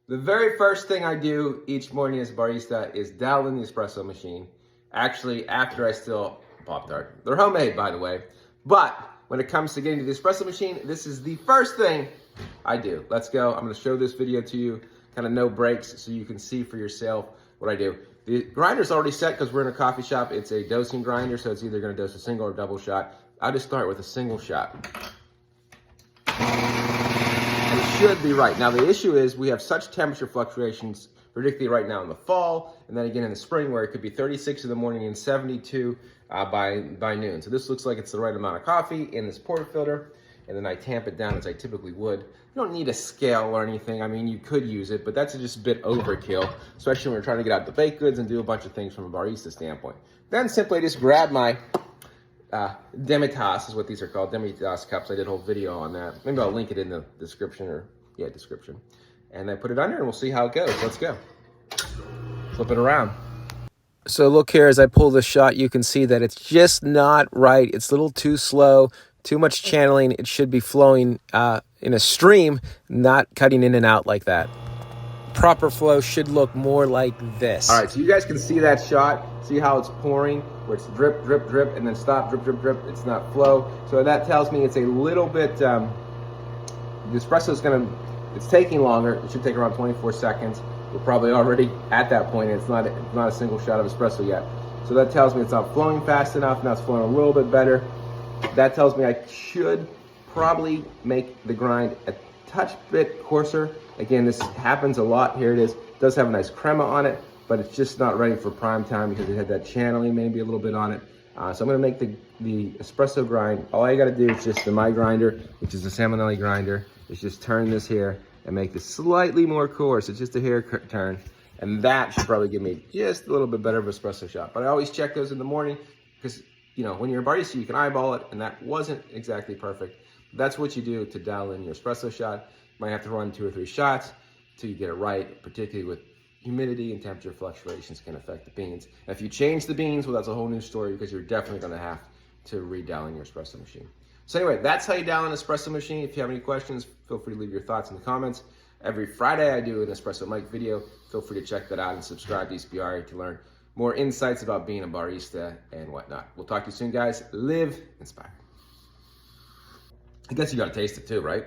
The very first thing I do each morning as a barista is dial in the espresso machine. Actually, after I still Pop-Tart. They're homemade, by the way. But when it comes to getting to the espresso machine, this is the first thing I do. Let's go. I'm going to show this video to you, kind of no breaks, so you can see for yourself what I do. The grinder's already set because we're in a coffee shop. It's a dosing grinder, so it's either going to dose a single or double shot. I'll just start with a single shot. And it should be right. Now, the issue is we have such temperature fluctuations, particularly right now in the fall, and then again in the spring where it could be 36 in the morning and 72 by noon. So this looks like it's the right amount of coffee in this portafilter, and then I tamp it down as I typically would. You don't need a scale or anything. I mean, you could use it, but that's just a bit overkill, especially when we're trying to get out the baked goods and do a bunch of things from a barista standpoint. Then simply just grab my demi-tasse is what these are called, demi-tasse cups. I did a whole video on that. Maybe I'll link it in the description description. And I put it under and we'll see how it goes. Let's go. Flip it around. So look here, as I pull this shot, you can see that it's just not right. It's a little too slow, too much channeling. It should be flowing in a stream, not cutting in and out like that. Proper flow should look more like this. All right, so you guys can see that shot. See how it's pouring, where it's drip, drip, drip, and then stop, drip, drip, drip. It's not flow. So that tells me it's a little bit, the espresso is it's taking longer. It should take around 24 seconds. We're probably already at that point. It's not a single shot of espresso yet. So that tells me it's not flowing fast enough. Now it's flowing a little bit better. That tells me I should probably make the grind a touch bit coarser. Again, this happens a lot. Here it is. It does have a nice crema on it, but it's just not ready for prime time because it had that channeling maybe a little bit on it. So I'm gonna make the espresso grind. All I gotta do is just my grinder, which is the Salmonelli grinder, is just turn this here and make this slightly more coarse. It's just a hair turn. And that should probably give me just a little bit better of espresso shot. But I always check those in the morning because, you know, when you're a barista, you can eyeball it, and that wasn't exactly perfect. That's what you do to dial in your espresso shot. You might have to run 2 or 3 shots till you get it right, particularly with humidity and temperature fluctuations can affect the beans. And if you change the beans, well, that's a whole new story because you're definitely gonna have to redial in your espresso machine. So anyway, that's how you dial an espresso machine. If you have any questions, feel free to leave your thoughts in the comments. Every Friday I do an Espresso Mike video. Feel free to check that out and subscribe to ESPRI to learn more insights about being a barista and whatnot. We'll talk to you soon, guys. Live inspired. I guess you gotta taste it too, right?